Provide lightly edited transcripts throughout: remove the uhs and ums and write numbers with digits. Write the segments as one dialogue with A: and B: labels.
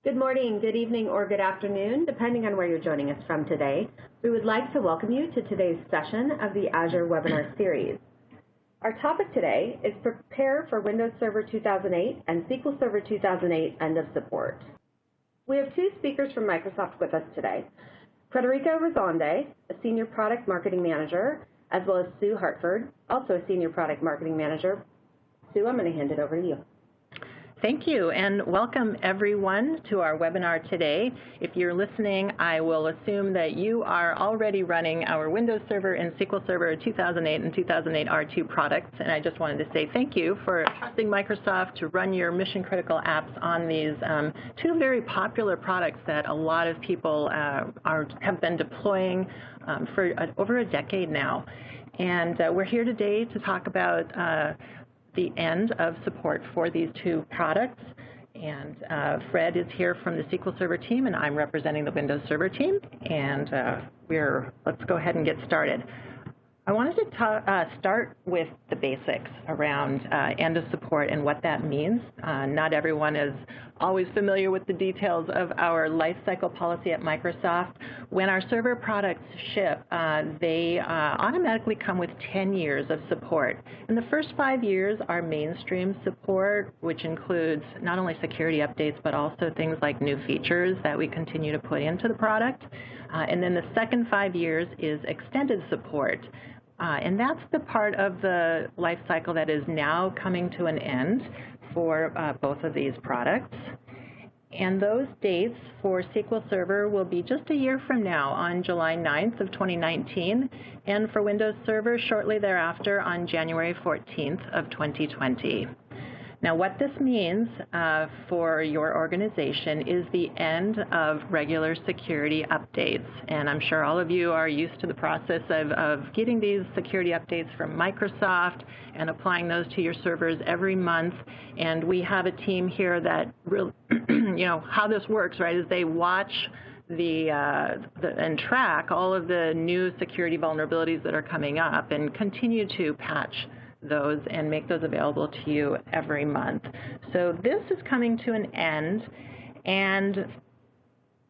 A: Good morning, good evening, or good afternoon, depending on where you're joining us from today. We would like to welcome you to today's session of the Azure webinar series. Our topic today is Prepare for Windows Server 2008 and SQL Server 2008 End of Support. We have two speakers from Microsoft with us today, Frederica Rezonde, a Senior Product Marketing Manager, as well as Sue Hartford, also a Senior Product Marketing Manager. Sue, I'm going to hand it over to you.
B: Thank you, and welcome everyone to our webinar today. If you're listening, I will assume that you are already running our Windows Server and SQL Server 2008 and 2008 R2 products, and I just wanted to say thank you for trusting Microsoft to run your mission-critical apps on these two very popular products that a lot of people have been deploying for over a decade now. And we're here today to talk about the end of support for these two products. And Fred is here from the SQL Server team, and I'm representing the Windows Server team. And let's go ahead and get started. I wanted to start with the basics around end of support and what that means. Not everyone is always familiar with the details of our lifecycle policy at Microsoft. When our server products ship, they automatically come with 10 years of support. In the first 5 years are mainstream support, which includes not only security updates, but also things like new features that we continue to put into the product. And then the second 5 years is extended support. And that's the part of the life cycle that is now coming to an end for both of these products. And those dates for SQL Server will be just a year from now on July 9th of 2019, and for Windows Server shortly thereafter on January 14th of 2020. Now, what this means for your organization is the end of regular security updates. And I'm sure all of you are used to the process of getting these security updates from Microsoft and applying those to your servers every month. And we have a team here that really, how this works, right, is they watch and track all of the new security vulnerabilities that are coming up and continue to patch those and make those available to you every month. So this is coming to an end, and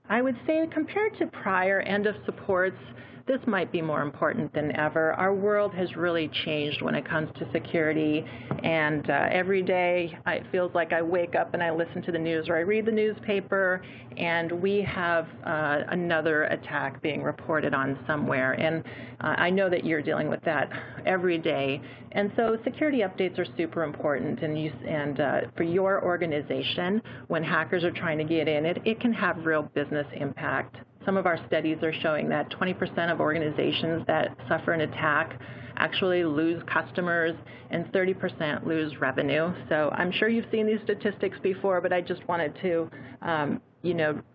B: I would say compared to prior end of supports, this might be more important than ever. Our world has really changed when it comes to security, and every day it feels like I wake up and I listen to the news or I read the newspaper, and we have another attack being reported on somewhere. And I know that you're dealing with that every day. And so security updates are super important, and for your organization, when hackers are trying to get in, it can have real business impact. Some of our studies are showing that 20% of organizations that suffer an attack actually lose customers and 30% lose revenue. So I'm sure you've seen these statistics before, but I just wanted to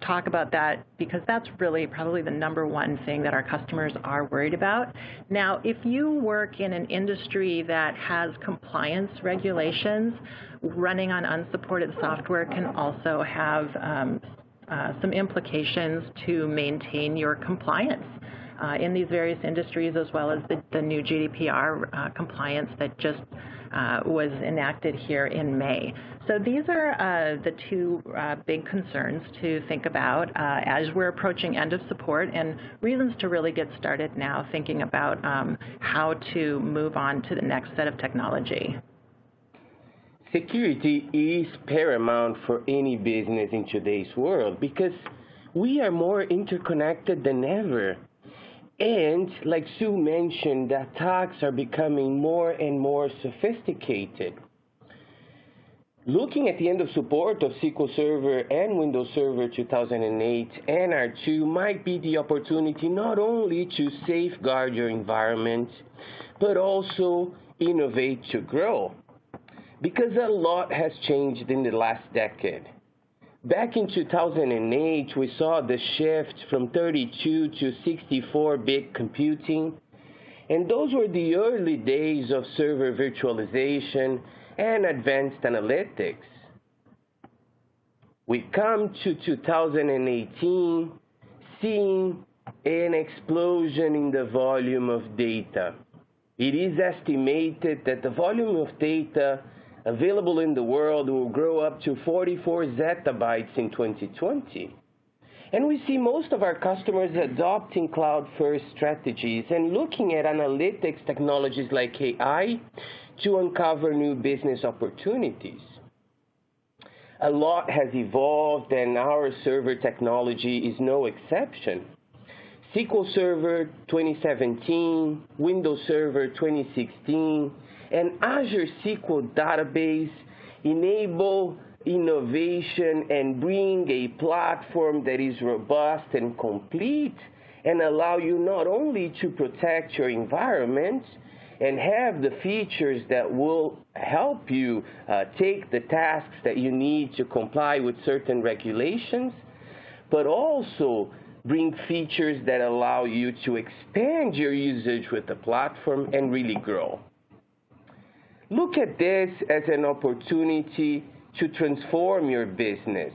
B: talk about that because that's really probably the number one thing that our customers are worried about. Now, if you work in an industry that has compliance regulations, running on unsupported software can also have some implications to maintain your compliance in these various industries, as well as the new GDPR compliance that just was enacted here in May. So these are the two big concerns to think about as we're approaching end of support, and reasons to really get started now thinking about how to move on to the next set of technology.
C: Security is paramount for any business in today's world because we are more interconnected than ever. And like Sue mentioned, the attacks are becoming more and more sophisticated. Looking at the end of support of SQL Server and Windows Server 2008 and R2 might be the opportunity not only to safeguard your environment, but also innovate to grow. Because a lot has changed in the last decade. Back in 2008, we saw the shift from 32 to 64-bit computing, and those were the early days of server virtualization and advanced analytics. We come to 2018, seeing an explosion in the volume of data. It is estimated that the volume of data available in the world will grow up to 44 zettabytes in 2020. And we see most of our customers adopting cloud-first strategies and looking at analytics technologies like AI to uncover new business opportunities. A lot has evolved, and our server technology is no exception. SQL Server 2017, Windows Server 2016, and Azure SQL Database enable innovation and bring a platform that is robust and complete and allow you not only to protect your environment and have the features that will help you take the tasks that you need to comply with certain regulations, but also bring features that allow you to expand your usage with the platform and really grow. Look at this as an opportunity to transform your business.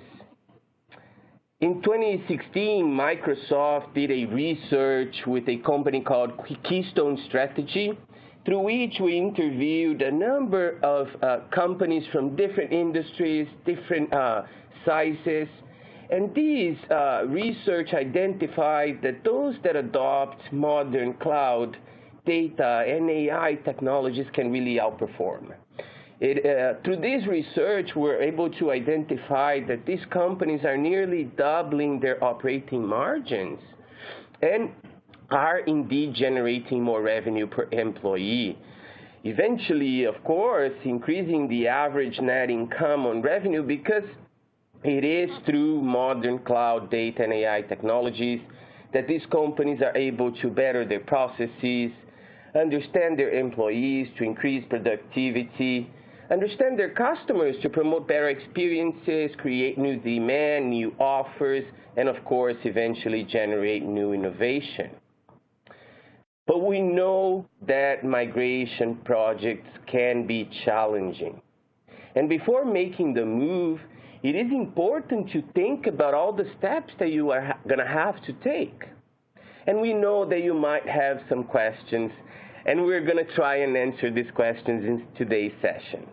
C: In 2016, Microsoft did a research with a company called Keystone Strategy, through which we interviewed a number of companies from different industries, different sizes, and these research identified that those that adopt modern cloud, data, and AI technologies can really outperform. Through this research, we're able to identify that these companies are nearly doubling their operating margins and are indeed generating more revenue per employee. Eventually, of course, increasing the average net income on revenue, because it is through modern cloud, data, and AI technologies that these companies are able to better their processes, understand their employees to increase productivity, understand their customers to promote better experiences, create new demand, new offers, and of course, eventually generate new innovation. But we know that migration projects can be challenging. And before making the move, it is important to think about all the steps that you are going to have to take. And we know that you might have some questions, and we're going to try and answer these questions in today's session.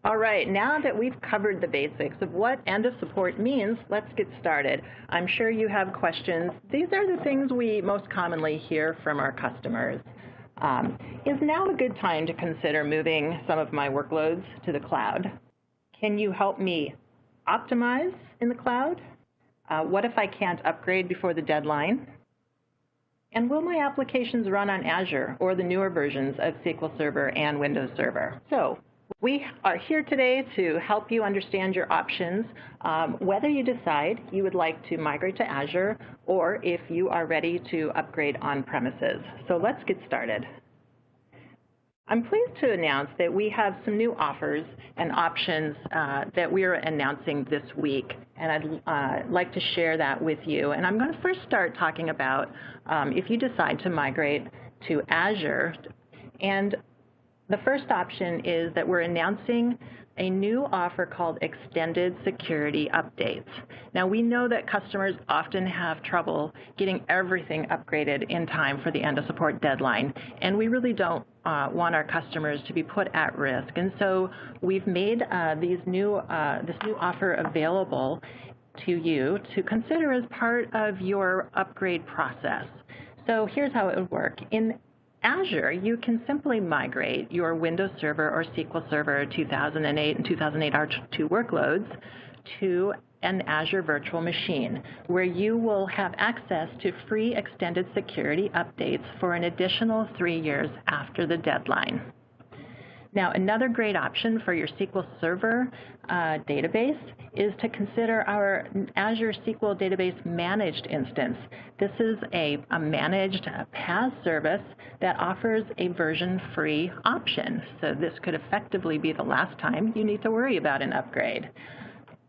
B: All right, now that we've covered the basics of what end of support means, let's get started. I'm sure you have questions. These are the things we most commonly hear from our customers. Is now a good time to consider moving some of my workloads to the cloud? Can you help me optimize in the cloud? What if I can't upgrade before the deadline? And will my applications run on Azure or the newer versions of SQL Server and Windows Server? So we are here today to help you understand your options, whether you decide you would like to migrate to Azure or if you are ready to upgrade on premises. So let's get started. I'm pleased to announce that we have some new offers and options that we are announcing this week, and I'd like to share that with you. And I'm going to first start talking about if you decide to migrate to Azure. And the first option is that we're announcing a new offer called Extended Security Updates. Now, we know that customers often have trouble getting everything upgraded in time for the end of support deadline, and we really don't want our customers to be put at risk. And so we've made this new offer available to you to consider as part of your upgrade process. So here's how it would work. In Azure, you can simply migrate your Windows Server or SQL Server 2008 and 2008 R2 workloads to an Azure virtual machine, where you will have access to free extended security updates for an additional 3 years after the deadline. Now, another great option for your SQL Server database is to consider our Azure SQL Database Managed instance. This is a managed PaaS service that offers a version-free option. So this could effectively be the last time you need to worry about an upgrade.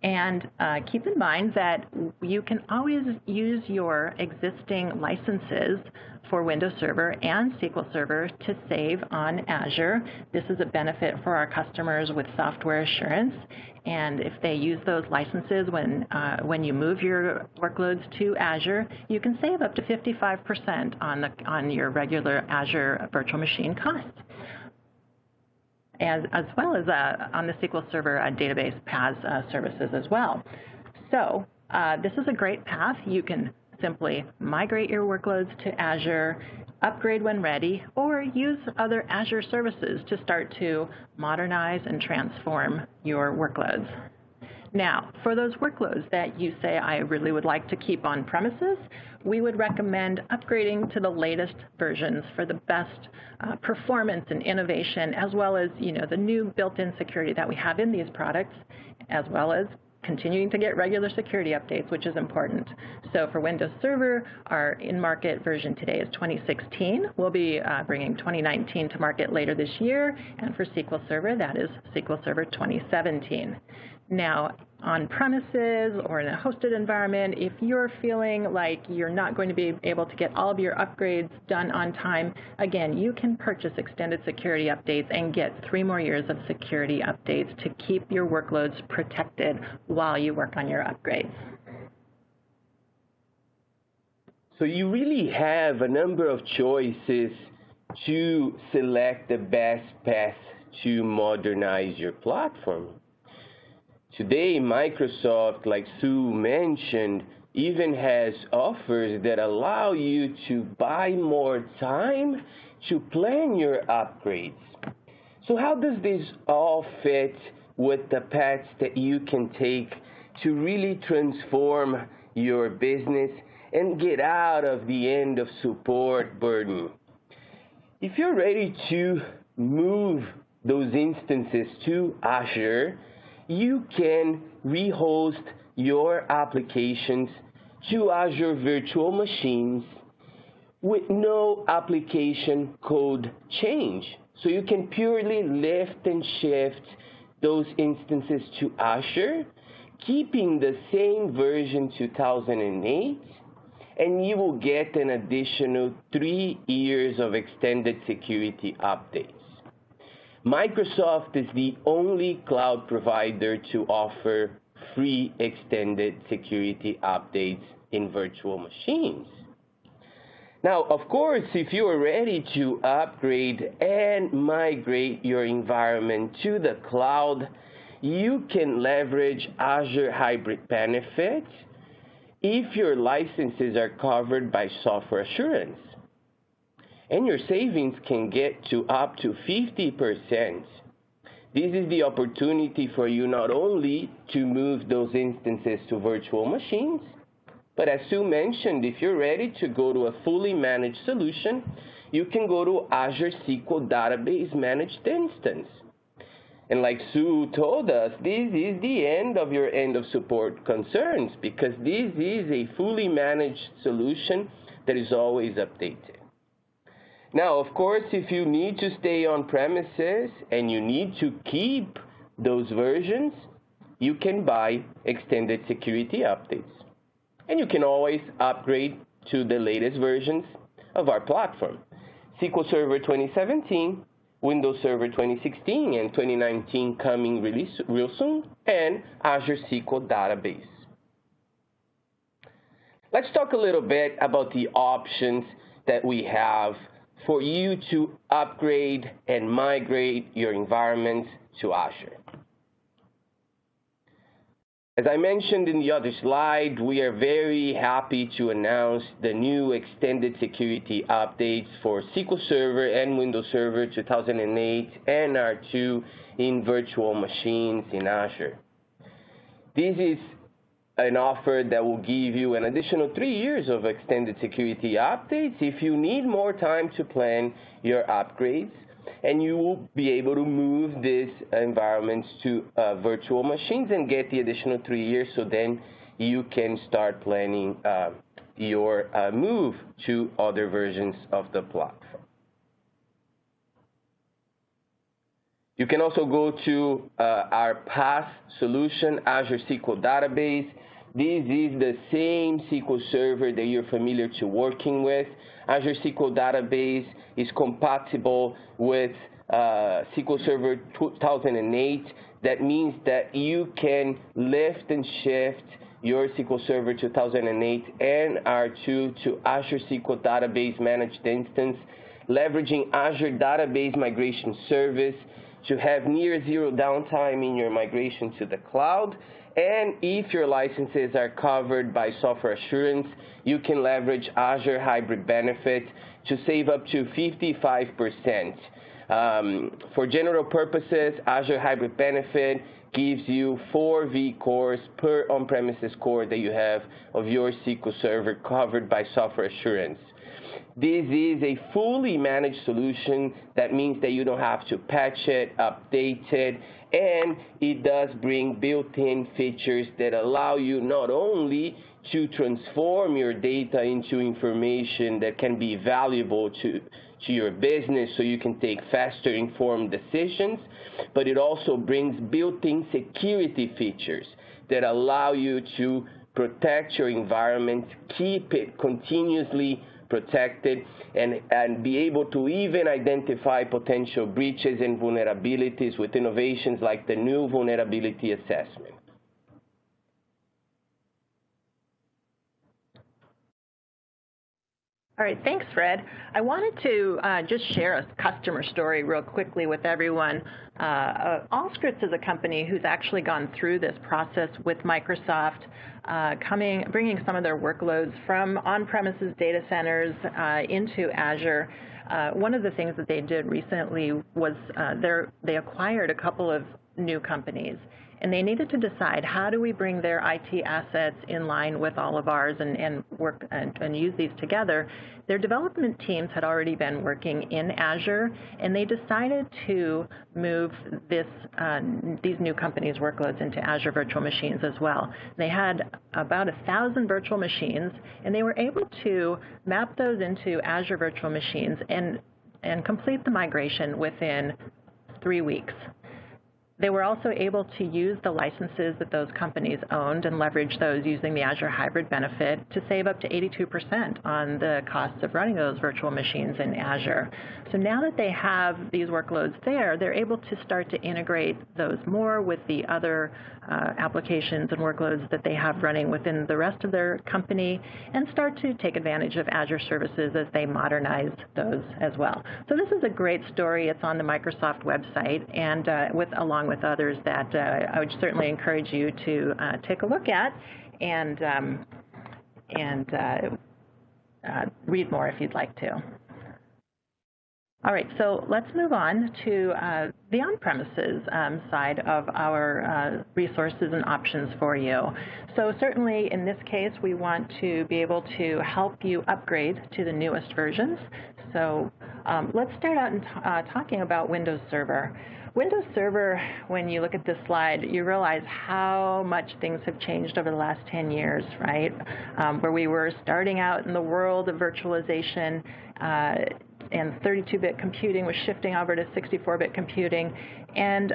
B: And keep in mind that you can always use your existing licenses for Windows Server and SQL Server to save on Azure. This is a benefit for our customers with software assurance. And if they use those licenses when you move your workloads to Azure, you can save up to 55% on your regular Azure virtual machine costs. as well as on the SQL Server database PaaS services as well. So this is a great path. You can simply migrate your workloads to Azure, upgrade when ready, or use other Azure services to start to modernize and transform your workloads. Now, for those workloads that you say I really would like to keep on premises, we would recommend upgrading to the latest versions for the best performance and innovation, as well as the new built-in security that we have in these products, as well as continuing to get regular security updates, which is important. So for Windows Server, our in-market version today is 2016. We'll be bringing 2019 to market later this year, and for SQL Server, that is SQL Server 2017. Now, on premises or in a hosted environment, if you're feeling like you're not going to be able to get all of your upgrades done on time, again, you can purchase extended security updates and get 3 more years of security updates to keep your workloads protected while you work on your upgrades.
C: So you really have a number of choices to select the best path to modernize your platform. Today, Microsoft, like Sue mentioned, even has offers that allow you to buy more time to plan your upgrades. So how does this all fit with the paths that you can take to really transform your business and get out of the end of support burden? If you're ready to move those instances to Azure, you can rehost your applications to Azure virtual machines with no application code change. So you can purely lift and shift those instances to Azure, keeping the same version 2008, and you will get an additional 3 years of extended security updates. Microsoft is the only cloud provider to offer free extended security updates in virtual machines. Now, of course, if you are ready to upgrade and migrate your environment to the cloud, you can leverage Azure Hybrid benefits if your licenses are covered by software assurance. And your savings can get to up to 50%. This is the opportunity for you not only to move those instances to virtual machines, but as Sue mentioned, if you're ready to go to a fully managed solution, you can go to Azure SQL Database Managed Instance. And like Sue told us, this is the end of your end of support concerns, because this is a fully managed solution that is always updated. Now, of course, if you need to stay on premises and you need to keep those versions, you can buy extended security updates. And you can always upgrade to the latest versions of our platform. SQL Server 2017, Windows Server 2016 and 2019 coming release real soon, and Azure SQL Database. Let's talk a little bit about the options that we have for you to upgrade and migrate your environment to Azure. As I mentioned in the other slide, we are very happy to announce the new extended security updates for SQL Server and Windows Server 2008 and R2 in virtual machines in Azure. This is an offer that will give you an additional 3 years of extended security updates if you need more time to plan your upgrades, and you will be able to move these environments to virtual machines and get the additional 3 years, so then you can start planning your move to other versions of the platform. You can also go to our PaaS solution, Azure SQL Database. This is the same SQL Server that you're familiar to working with. Azure SQL Database is compatible with SQL Server 2008. That means that you can lift and shift your SQL Server 2008 and R2 to Azure SQL Database Managed Instance, leveraging Azure Database Migration Service to have near zero downtime in your migration to the cloud. And if your licenses are covered by software assurance, you can leverage Azure Hybrid Benefit to save up to 55%. For general purposes, Azure Hybrid Benefit gives you 4 vCores per on-premises core that you have of your SQL Server covered by software assurance. This is a fully managed solution. That means that you don't have to patch it, update it, and it does bring built-in features that allow you not only to transform your data into information that can be valuable to your business so you can take faster informed decisions, but it also brings built-in security features that allow you to protect your environment, keep it continuously protected, and be able to even identify potential breaches and vulnerabilities with innovations like the new vulnerability assessment.
B: All right, thanks, Fred. I wanted to just share a customer story real quickly with everyone. Allscripts is a company who's actually gone through this process with Microsoft, bringing some of their workloads from on-premises data centers into Azure. One of the things that they did recently was they acquired a couple of new companies, and they needed to decide, how do we bring their IT assets in line with all of ours and work and use these together? Their development teams had already been working in Azure, and they decided to move these new companies' workloads into Azure virtual machines as well. They had about 1,000 virtual machines, and they were able to map those into Azure virtual machines and complete the migration within 3 weeks. They were also able to use the licenses that those companies owned and leverage those using the Azure Hybrid Benefit to save up to 82% on the costs of running those virtual machines in Azure. So now that they have these workloads there, they're able to start to integrate those more with the other applications and workloads that they have running within the rest of their company, and start to take advantage of Azure services as they modernize those as well. So this is a great story. It's on the Microsoft website, and along with others that I would certainly encourage you to take a look at and read more if you'd like to. All right, so let's move on to the on-premises side of our resources and options for you. So certainly in this case, we want to be able to help you upgrade to the newest versions. So let's start out in talking about Windows Server. Windows Server, when you look at this slide, you realize how much things have changed over the last 10 years, right? Where we were starting out in the world of virtualization, and 32-bit computing was shifting over to 64-bit computing. And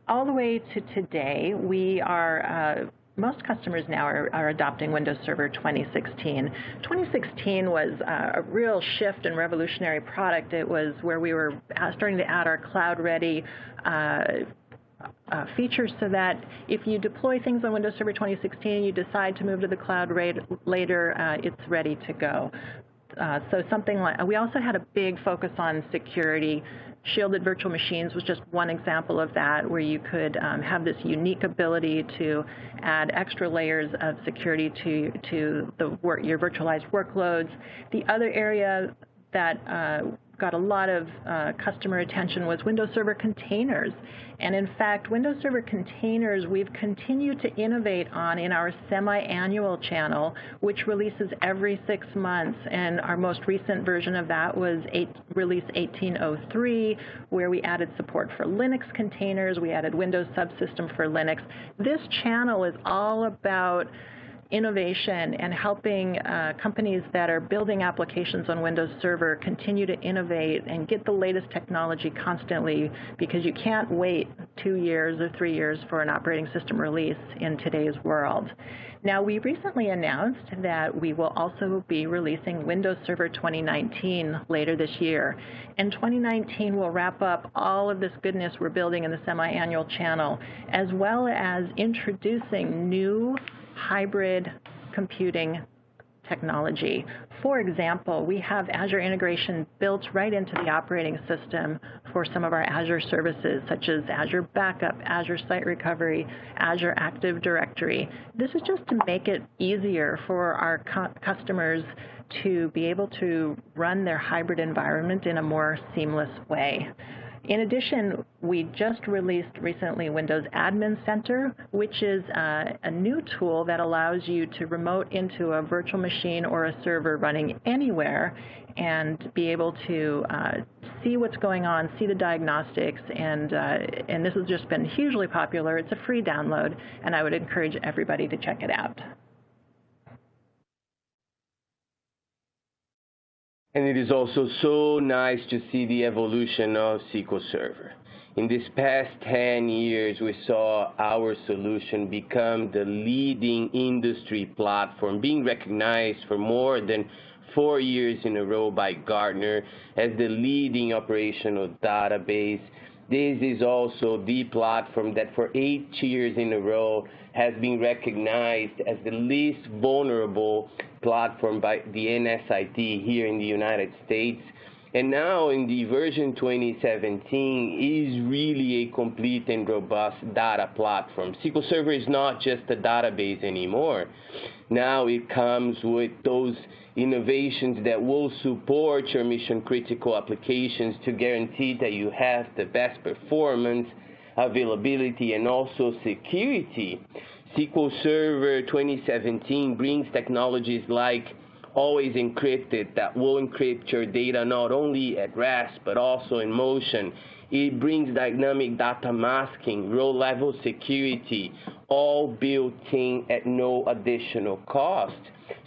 B: all the way to today, we are, most customers now are adopting Windows Server 2016. 2016 was a real shift and revolutionary product. It was where we were starting to add our cloud-ready features so that if you deploy things on Windows Server 2016, you decide to move to the cloud later, it's ready to go. So something like, we also had a big focus on security. Shielded virtual machines was just one example of that, where you could have this unique ability to add extra layers of security to your virtualized workloads. The other area that got a lot of customer attention was Windows Server Containers. And in fact, Windows Server Containers we've continued to innovate on in our semi-annual channel, which releases every 6 months. And our most recent version of that was release 1803, where we added support for Linux containers. We added Windows Subsystem for Linux. This channel is all about innovation and helping companies that are building applications on Windows Server continue to innovate and get the latest technology constantly, because you can't wait 2 years or 3 years for an operating system release in today's world. Now, we recently announced that we will also be releasing Windows Server 2019 later this year. And 2019 will wrap up all of this goodness we're building in the semi-annual channel, as well as introducing new hybrid computing technology. For example, we have Azure integration built right into the operating system for some of our Azure services, such as Azure Backup, Azure Site Recovery, Azure Active Directory. This is just to make it easier for our customers to be able to run their hybrid environment in a more seamless way. In addition, we just released recently Windows Admin Center, which is a new tool that allows you to remote into a virtual machine or a server running anywhere and be able to see what's going on, see the diagnostics, and this has just been hugely popular. It's a free download, and I would encourage everybody to check it out.
C: And it is also so nice to see the evolution of SQL Server. In this past 10 years, we saw our solution become the leading industry platform, being recognized for more than 4 years in a row by Gartner as the leading operational database. This is also the platform that for 8 years in a row has been recognized as the least vulnerable platform by the NSIT here in the United States. And now in the version 2017 is really a complete and robust data platform. SQL Server is not just a database anymore. Now it comes with those innovations that will support your mission-critical applications to guarantee that you have the best performance, availability, and also security. SQL Server 2017 brings technologies like always encrypted that will encrypt your data not only at rest but also in motion. It brings dynamic data masking, row-level security, all built in at no additional cost,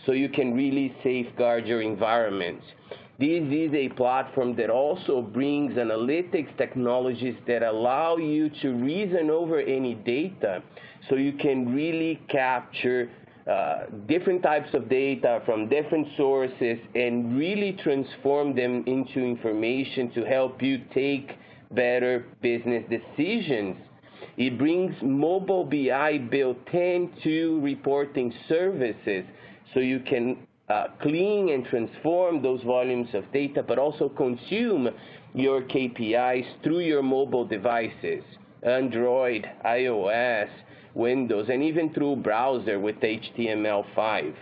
C: so you can really safeguard your environment. This is a platform that also brings analytics technologies that allow you to reason over any data, so you can really capture different types of data from different sources and really transform them into information to help you take better business decisions. It brings mobile BI built into reporting services, so you can clean and transform those volumes of data, but also consume your KPIs through your mobile devices, Android, iOS, Windows, and even through browser with HTML5.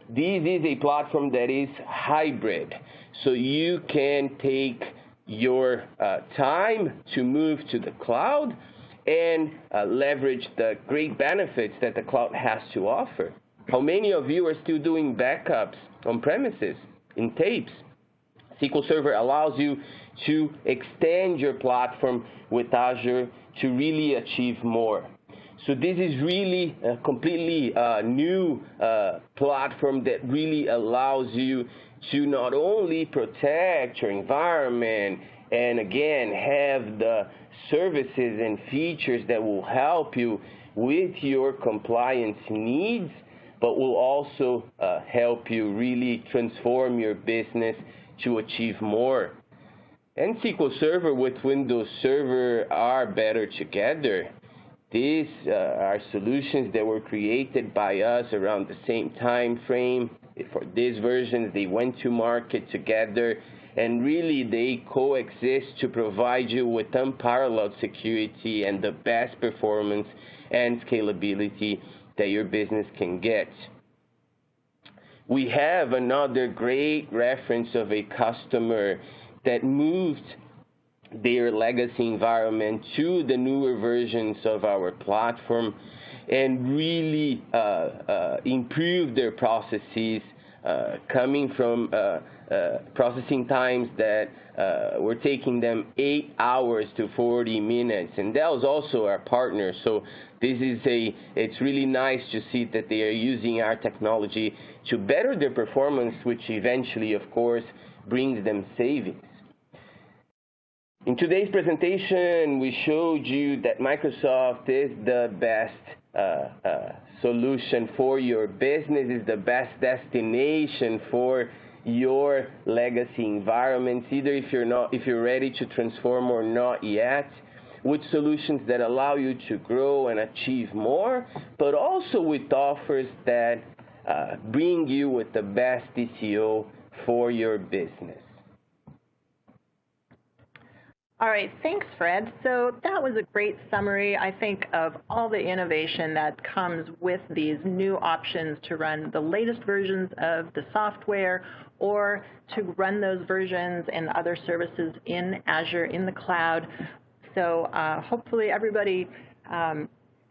C: This is a platform that is hybrid, so you can take your time to move to the cloud and leverage the great benefits that the cloud has to offer. How many of you are still doing backups on premises in tapes? SQL Server allows you to extend your platform with Azure to really achieve more. So this is really a completely new platform that really allows you to not only protect your environment and, again, have the services and features that will help you with your compliance needs, but will also help you really transform your business to achieve more. And SQL Server with Windows Server are better together. These are solutions that were created by us around the same time frame. For these versions, they went to market together, and really they coexist to provide you with unparalleled security and the best performance and scalability that your business can get. We have another great reference of a customer that moved their legacy environment to the newer versions of our platform and really improved their processes, coming from processing times that were taking them 8 hours to 40 minutes, and that was also our partner. So it's really nice to see that they are using our technology to better their performance, which eventually, of course, brings them savings. In today's presentation, we showed you that Microsoft is the best solution for your business, is the best destination for your legacy environments, either if you're ready to transform or not yet, with solutions that allow you to grow and achieve more, but also with offers that bring you with the best TCO for your business.
B: All right, thanks, Fred. So that was a great summary, I think, of all the innovation that comes with these new options to run the latest versions of the software or to run those versions and other services in Azure in the cloud. So hopefully everybody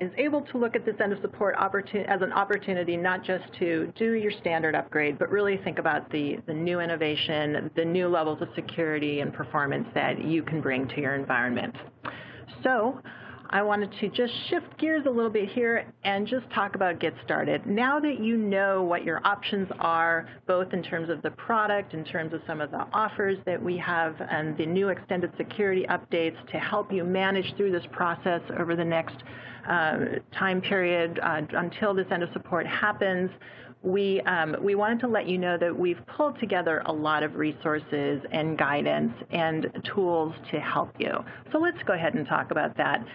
B: is able to look at this end of support as an opportunity not just to do your standard upgrade, but really think about the new innovation, the new levels of security and performance that you can bring to your environment. So I wanted to just shift gears a little bit here and just talk about Get Started. Now that you know what your options are, both in terms of the product, in terms of some of the offers that we have, and the new extended security updates to help you manage through this process over the next time period until this end of support happens, we wanted to let you know that we've pulled together a lot of resources and guidance and tools to help you. So let's go ahead and talk about that.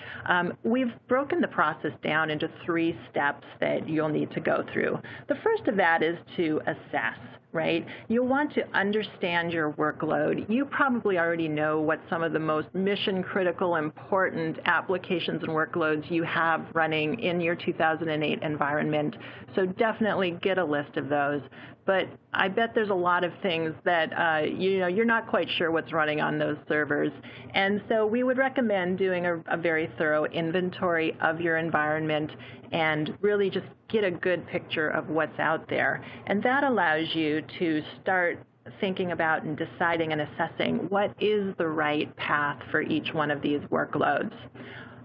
B: We've broken the process down into 3 steps that you'll need to go through. The first of that is to assess. Right? You'll want to understand your workload. You probably already know what some of the most mission-critical, important applications and workloads you have running in your 2008 environment. So definitely get a list of those. But I bet there's a lot of things that you're not quite sure what's running on those servers. And so we would recommend doing a very thorough inventory of your environment and really just get a good picture of what's out there. And that allows you to start thinking about and deciding and assessing what is the right path for each one of these workloads.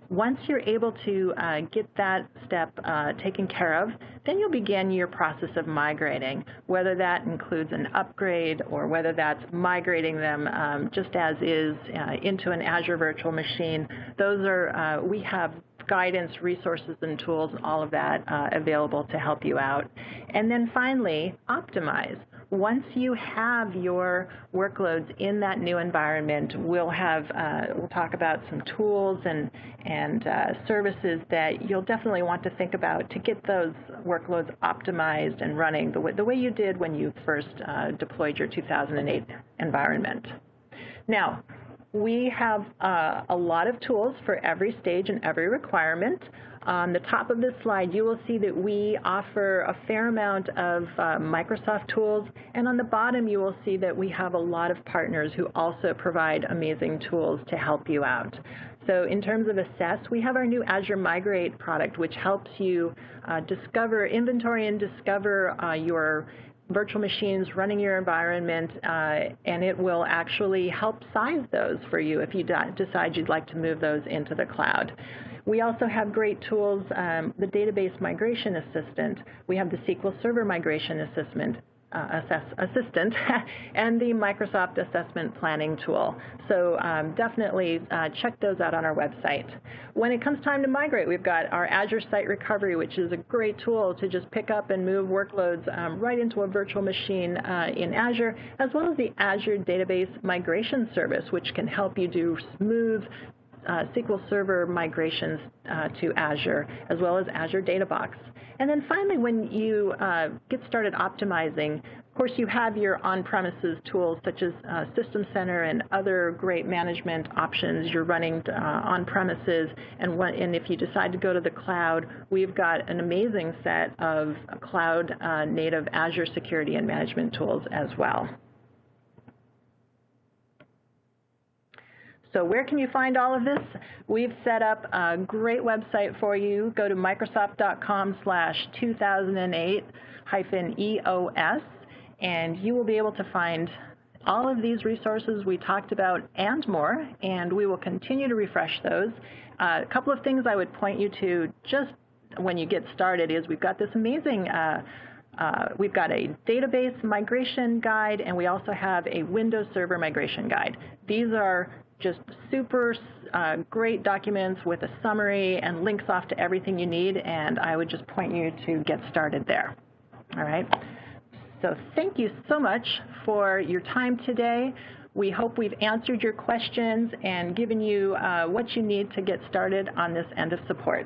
B: Once you're able to get that step taken care of, then you'll begin your process of migrating, whether that includes an upgrade or whether that's migrating them just as is into an Azure virtual machine. Those are, we have guidance, resources, and tools, all of that available to help you out. And then finally, optimize. Once you have your workloads in that new environment, we'll talk about some tools and services that you'll definitely want to think about to get those workloads optimized and running the way you did when you first deployed your 2008 environment. Now, we have a lot of tools for every stage and every requirement. On the top of this slide, you will see that we offer a fair amount of Microsoft tools, and on the bottom, you will see that we have a lot of partners who also provide amazing tools to help you out. So in terms of assess, we have our new Azure Migrate product, which helps you inventory and discover your virtual machines running your environment, and it will actually help size those for you if you decide you'd like to move those into the cloud. We also have great tools, the Database Migration Assistant. We have the SQL Server Migration Assistant, and the Microsoft Assessment Planning Tool. So definitely check those out on our website. When it comes time to migrate, we've got our Azure Site Recovery, which is a great tool to just pick up and move workloads right into a virtual machine in Azure, as well as the Azure Database Migration Service, which can help you do smooth SQL Server migrations to Azure, as well as Azure DataBox. And then finally, when you get started optimizing, of course, you have your on-premises tools such as System Center and other great management options you're running on-premises. And if you decide to go to the cloud, we've got an amazing set of cloud-native Azure security and management tools as well. So where can you find all of this? We've set up a great website for you. Go to Microsoft.com/2008-EOS, and you will be able to find all of these resources we talked about and more, and we will continue to refresh those. A couple of things I would point you to just when you get started is we've got this amazing we've got a database migration guide, and we also have a Windows Server migration guide. These are just super great documents with a summary and links off to everything you need, and I would just point you to get started there. All right. So thank you so much for your time today. We hope we've answered your questions and given you what you need to get started on this end of support.